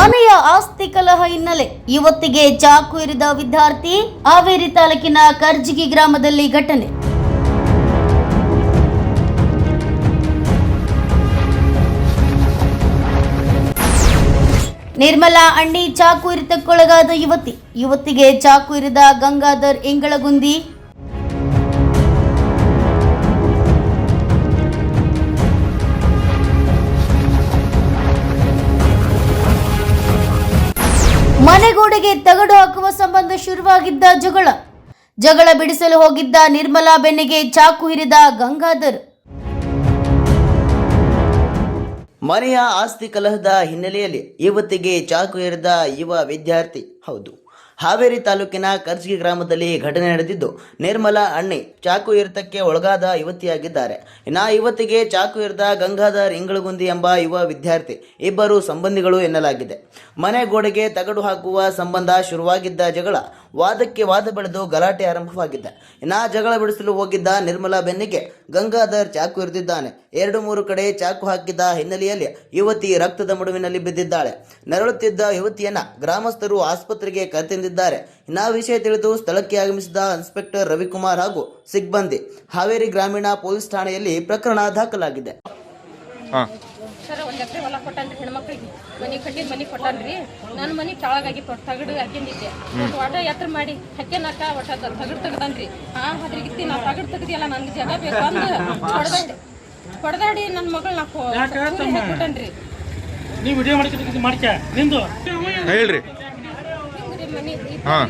ಮನೆಯ ಆಸ್ತಿ ಕಲಹ ಹಿನ್ನೆಲೆ ಯುವತಿಗೆ ಚಾಕು ಇರಿದ ವಿದ್ಯಾರ್ಥಿ. ಹಾವೇರಿ ತಾಲೂಕಿನ ಕರ್ಜಗಿ ಗ್ರಾಮದಲ್ಲಿ ಘಟನೆ. ನಿರ್ಮಲಾ ಅಣ್ಣಿ ಚಾಕು ಇರಿತಕ್ಕೊಳಗಾದ ಯುವತಿಗೆ ಚಾಕು ಇರಿದ ಗಂಗಾಧರ್ ಇಂಗಳಗುಂದಿ. ಮನೆಗೋಡೆಗೆ ತಗಡು ಹಾಕುವ ಸಂಬಂಧ ಶುರುವಾಗಿದ್ದ ಜಗಳ ಬಿಡಿಸಲು ಹೋಗಿದ್ದ ನಿರ್ಮಲಾ ಬೆನ್ನಿಗೆ ಚಾಕು ಹಿರಿದ ಗಂಗಾಧರ್. ಮನೆಯ ಆಸ್ತಿ ಕಲಹದ ಹಿನ್ನೆಲೆಯಲ್ಲಿ ಯುವತಿಗೆ ಚಾಕು ಇರಿದ ಯುವ ವಿದ್ಯಾರ್ಥಿ. ಹೌದು, ಹಾವೇರಿ ತಾಲೂಕಿನ ಕರ್ಜಗಿ ಗ್ರಾಮದಲ್ಲಿ ಘಟನೆ ನಡೆದಿದ್ದು, ನಿರ್ಮಲಾ ಅಣ್ಣಿ ಚಾಕು ಇರಿತಕ್ಕೆ ಒಳಗಾದ ಯುವತಿಯಾಗಿದ್ದಾರೆ. ಇನ್ನು ಯುವತಿಗೆ ಚಾಕು ಇರಿದ ಗಂಗಾಧರ್ ಇಂಗಳಗುಂದಿ ಎಂಬ ಯುವ ವಿದ್ಯಾರ್ಥಿ. ಇಬ್ಬರು ಸಂಬಂಧಿಗಳು ಎನ್ನಲಾಗಿದೆ. ಮನೆ ಗೋಡೆಗೆ ತಗಡು ಹಾಕುವ ಸಂಬಂಧ ಶುರುವಾಗಿದ್ದ ಜಗಳ ವಾದಕ್ಕೆ ವಾದ ಬೆಳೆದು ಗಲಾಟೆ ಆರಂಭವಾಗಿದೆ. ಇನ್ನು ಜಗಳ ಬಿಡಿಸಲು ಹೋಗಿದ್ದ ನಿರ್ಮಲಾ ಬೆನ್ನಿಗೆ ಗಂಗಾಧರ್ ಚಾಕು ಇರಿದಿದ್ದಾನೆ. 2-3 ಕಡೆ ಚಾಕು ಹಾಕಿದ್ದ ಹಿನ್ನೆಲೆಯಲ್ಲಿ ಯುವತಿ ರಕ್ತದ ಮಡುವಿನಲ್ಲಿ ಬಿದ್ದಿದ್ದಾಳೆ. ನರಳುತ್ತಿದ್ದ ಯುವತಿಯನ್ನ ಗ್ರಾಮಸ್ಥರು ಆಸ್ಪತ್ರೆಗೆ ಕರೆತಂದಿದ್ದಾರೆ. ಇನ್ನು ವಿಷಯ ತಿಳಿದು ಸ್ಥಳಕ್ಕೆ ಆಗಮಿಸಿದ ಇನ್ಸ್ಪೆಕ್ಟರ್ ರವಿಕುಮಾರ್ ಹಾಗೂ ಸಿಬ್ಬಂದಿ ಹಾವೇರಿ ಗ್ರಾಮೀಣ ಪೊಲೀಸ್ ಠಾಣೆಯಲ್ಲಿ ಪ್ರಕರಣ ದಾಖಲಾಗಿದೆ. ಸರ್, 1 ಎಕರೆ ಹೊಲ ಕೊಟ್ಟನ್ರಿ ಹೆಣ್ಮಕ್ಳಿಗೆ. ಮನೆ ಕೊಟ್ಟನ್ರಿ. ನಾನು ಮನೆ ಕೆಳಗಾಗಿತ್ತು, ತಗಡು ಹಾಕಿದ್ದೆ. ಒಟ ಎತ್ತರ ಮಾಡಿ ಹಕ್ಕೆನಾಕ ಒಟ್ಟ ತಗಡು ತೆಗ್ದನ್ರಿ. ಅದ್ರಿಗಿತ್ತಿ ನಾವು ತಗಡು ತೆಗ್ದಿಯಲ್ಲ, ನನಗೆ ಜಾಗ ಬೇಕು ಅಂದು ಹೊಡೆದಾಡಿ ನನ್ನ ಮಗಳು ಹಾಕೊಟ್ಟನ್ರಿ. ನೀವು ವಿಡಿಯೋ ನಿಂದು ಹೇಳ್ರಿ. ಮನೆ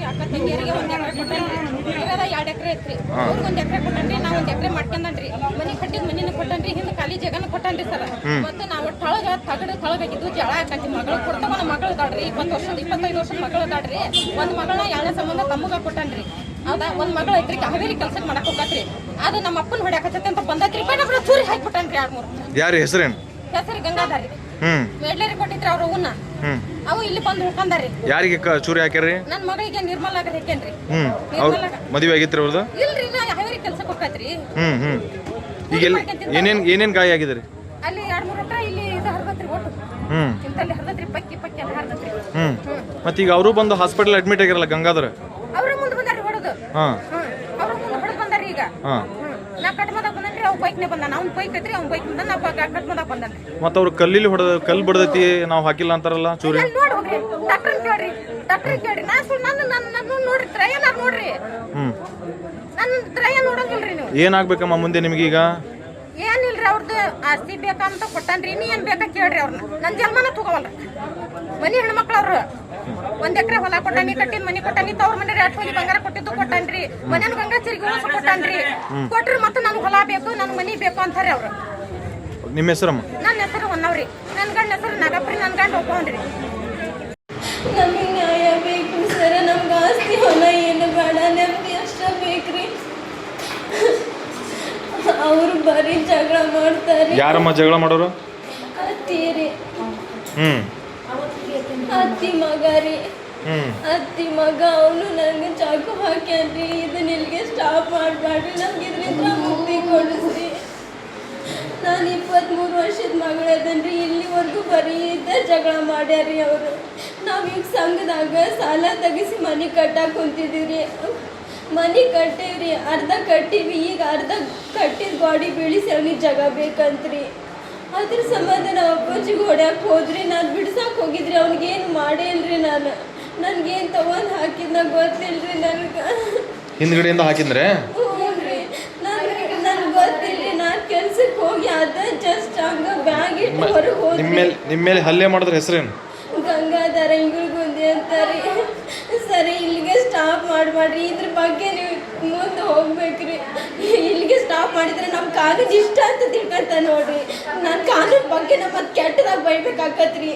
ಅಕ್ಕ ತಂಗಿಯರಿಗೆ 1 ಎಕರೆ ಕೊಟ್ಟನ್ರಿ. 2 ಎಕರೆ ಐತ್ರಿ. ಅವ್ರಿಗೆ 1 ಎಕರೆ ಕೊಟ್ಟನ್ರಿ. ನಾ 1 ಎಕರೆ ಮಾಡ್ಕೊಂಡನ್ರಿ. ಮನೆ ಕಟ್ಟಿದ ಮನಿನ ಕೊಟ್ಟನ್ರಿ. ಹಿಂದೆ ಖಾಲಿ ಜಾಗನ ಕೊಟ್ಟನ್ರಿ ಸರ್. ಮತ್ತೆ ನಾವು ತಳಗಾಗಿದ್ದು ಜಳ ಹಾಕಿ ಮಗಳು ಕೊಡ್ತಾವ. ನಮ್ಮ ಮಗಳು ಅದಾಡ್ರಿ, 25 ವರ್ಷದ ಮಗಳು ಅದಾಡ್ರಿ. ಒಂದು ಮಗಳನ್ನ 2 ಸಂಬಂಧ ತಮ್ಮಗ ಕೊಟ್ಟನ್ರಿ. ಹೌದಾ, ಒಂದು ಮಗಳು ಐತ್ರಿ ಹಾವೇರಿ ಕೆಲ್ಸಕ್ಕೆ ಮಾಡಕ್ ಹೋಗತ್ರಿ. ಅದು ನಮ್ಮ ಅಪ್ಪನ ಹೊಡ್ಯಾಕತ್ತೈತಿ ಅಂತ ಬಂದೈತ್ರಿ. ನಮ್ಮ ಚೂರಿ ಹಾಕಿಬಿಟ್ಟನ್ರಿ 2-3. ಯಾರು ಹೆಸರೇನು? ಹೆಸರು ಗಂಗಾಧಾರಿ. ಮೇಡ್ಲೇರಿ ಕೊಟ್ಟಿದ್ರಿ ಅವ್ರ ಅವನ್ನ. ಅವು ಇಲ್ಲಿ ಬಂದು ಹುಡ್ಕೊಂಡಾರಿ. ಯಾರಿಗೆ ಚೂರಿ ಹಾಕ್ಯಾರಿ? ನನ್ನ ಮಗಳಿಗೆ ನಿರ್ಮಲಾಗ ಹಾಕ್ಯಾನ್ರಿ. ಮದುವೆ ಆಗಿತ್ರಿ ಅವ್ರದ್ದು? ಇಲ್ರಿ, ನಾ ಹಾವೇರಿ ಕೆಲ್ಸಕ್ಕೆ ಹೋಗತ್ರಿ. ಈಗ ಏನೇನ್ ಗಾಯ ಆಗಿದ್ರಿ? ಅಲ್ಲಿ 2-3 ಹತ್ರ ಇಲ್ಲಿ ಇದು ಹರ್ದತ್ರಿ. ಒಟ್ಟು ಇಂತಲ್ಲಿ ಹರ್ದತ್ರಿ. ಪಕ್ಕಿ ಎಲ್ಲ ಹರ್ದತ್ರಿ. ಮತ್ತೆ ಈಗ ಅವರು ಬಂದು ಹಾಸ್ಪಿಟಲ್ ಅಡ್ಮಿಟ್ ಆಗಿರಲ್ಲ ಗಂಗಾಧರ್? ಅವ್ರ ಮುಂದೆ ಬಂದಾರಿ ಹೊಡೆದು. ಅವ್ರ ಮುಂದೆ ಹೊಡೆದು ಬಂದಾರಿ. ಈಗ ನಾ ಕಟ್ಮದಾಗ ಬಂದನ್ರಿ. ಅವ್ ಬೈಕ್ನೇ ಬಂದಾನ. ಅವ್ನ ಬೈಕ್ ಐತ್ರಿ. ಅವ್ನ ಬೈಕ್ ಬಂದ ನಾ ಕಟ್ಮದಾಗ ಬಂದನ್ರಿ. ಮತ್ತೆ ಅವ್ರು ಕಲ್ಲಿ ಬಡದೈತಿ ನಾವು ಹಾಕಿಲ್ಲ ಅಂತಾರಲ್ಲ ಚೂರಿ? ನೋಡಿ ಹೋಗ್ರಿ, ಡಾಕ್ಟರ್ ಕೇಳ್ರಿ. ನನ್ನ ನೋಡ್ರಿ, ಟ್ರಯಲ್ ನೋಡ್ರಿ. ನನ್ನ ಟ್ರಯಲ್ ನೋಡಂಗಿಲ್ರಿ ನೀವು. ಏನಾಗ್ಬೇಕಮ್ಮ ಮುಂದೆ ನಿಮ್ಗೀಗ? ಏನಿಲ್ರಿ, ಅವ್ರದ್ದು ಆಸ್ತಿ ಬೇಕಂತ ಕೊಟ್ಟನ್ರಿ. ನೀ ಏನ್ ಬೇಕಾ ಕೇಳ್ರಿ ಅವ್ರನ್ನ. ನನ್ನ ಜನ್ಮನ ತಗೋವಲ್ರಿ. ಮನಿ ಹೆಣ್ಮಕ್ಳು ಅವ್ರು. 1 ಎಕರೆ ಹೊಲ ಕೊಟ್ಟಾನಿ, ಕಟ್ಟಿನ ಮನಿ ಕೊಟ್ಟಾನಿ. ತವ್ರ ಮನೆ 2 ತೊಲಿ ಬಂಗಾರ ಕೊಟ್ಟಿದ್ದು ಕೊಟ್ಟನ್ರಿ. ಮನೇನ ಗಂಗಾ ಚಿರಿಗೆ ಉಳಿಸ ಕೊಟ್ಟನ್ರಿ. ಕೊಟ್ರಿ ಮತ್ತೆ ನನ್ಗೆ ಹೊಲ ಬೇಕು, ನನ್ ಮನಿ ಬೇಕು ಅಂತಾರೆ ಅವ್ರು. ನಿಮ್ಮ ಹೆಸರಮ್ಮ? ನನ್ನ ಹೆಸರು ಹೊನ್ನವ್ರಿ. ನನ್ನ ಗಂಡ ಹೆಸರು ನಾಗಪ್ರಿ. ನನ್ನ ಗಂಡ ಒಬ್ಬನ್ರಿ. ನಮಗೆ ನ್ಯಾಯ ಬೇಕು ಸರ. ನಮ್ಗೆ ಆಸ್ತಿ ಹೊಲ ಏನು ಬೇಡ, ನೆಮ್ಮದಿ ಅಷ್ಟ ಬೇಕ್ರಿ. ಅವರು ಬರೀ ಜಗಳ ಮಾಡ್ತಾರೆ. ಯಾರಮ್ಮ ಜಗಳ ಮಾಡೋರು? ಅತ್ತೀರಿ. ಅತ್ತಿ ಮಗ ರೀ. ಅತ್ತಿ ಮಗ ಅವನು ನನಗೆ ಚಾಕು ಹಾಕ್ಯಾನ್ರಿ. ಇದನ್ನ ಇಲ್ಲಿಗೆ ಸ್ಟಾಪ್ ಮಾಡಬೇಡ್ರಿ, ನಮ್ಗೆ ಇದರಿಂದ ಮುಕ್ತಿ ಕೊಡಿಸ್ರಿ. ನಾನು 23 ವರ್ಷದ ಮಗಳದನ್ರಿ. ಇಲ್ಲಿವರೆಗೂ ಬರೀ ಜಗಳ ಮಾಡ್ಯಾರಿ ಅವರು. ನಾವೀಗ ಸಂಘದಾಗ ಸಾಲ ತೆಗಿಸಿ ಮನೆ ಕಟ್ಟಾಕ ಕುಂತಿದ್ದೀವಿ. ಮನೆ ಕಟ್ಟೇವ್ರಿ, ಅರ್ಧ ಕಟ್ಟೀವಿ. ಈಗ ಅರ್ಧ ಕಟ್ಟಿದ ಗಾಡಿ ಬೀಳಿಸಿ ಅವ್ನಿಗೆ ಜಾಗ ಬೇಕಂತ್ರಿ. ಅದ್ರ ಸಂಬಂಧ ನಾವು ಅಪ್ಪಾಜಿಗೆ ಹೊಡ್ಯಾಕೆ ಹೋದ್ರಿ. ನಾನು ಬಿಡ್ಸಕ್ಕೆ ಹೋಗಿದ್ರಿ. ಅವ್ನಿಗೇನು ಮಾಡೇ ಇಲ್ರಿ. ನನ್ಗೇನು ತಗೊಂಡು ಹಾಕಿದ್ನ ಗೊತ್ತಿಲ್ರಿ. ನನಗೆ ಹಿಂದ್ಗಡೆಯಿಂದ ಹಾಕಿದ್ರೆ ನನ್ಗೆ ಗೊತ್ತಿಲ್ರಿ. ನಾನು ಕೆಲ್ಸಕ್ಕೆ ಹೋಗಿ ಅದ ಜಸ್ಟ್ ಹಂಗ ಬ್ಯಾಗ್ ಇಟ್ಟು ಹೊರಗೆ ಹೋದ್ರಿ. ನಿಮ್ಮ ಮೇಲೆ ಹಲ್ಲೆ ಮಾಡಿದ್ರ ಹೆಸರೇನು? ಗಂಗಾಧರ ಇಂಗಳಗುಂದಿ ಅಂತಾರಿ. ಸರಿ, ಇಲ್ಲಿಗೆ ಸ್ಟಾಪ್ ಮಾಡಬೇಡ್ರಿ. ಇದ್ರ ಬಗ್ಗೆ ನೀವು ಮುಂದೆ ಹೋಗ್ಬೇಕ್ರಿ. ಇಲ್ಲಿಗೆ ಸ್ಟಾಪ್ ಮಾಡಿದ್ರೆ ನಮ್ಮ ಕಾನೂನು ಇಷ್ಟ ಅಂತ ತಿಳ್ಕೊಂತ ನೋಡ್ರಿ. ನನ್ನ ಕಾನೂನು ಬಗ್ಗೆ ಮತ್ತೆ ಕೆಟ್ಟದಾಗ ಬೈಬೇಕಾಕತ್ರಿ.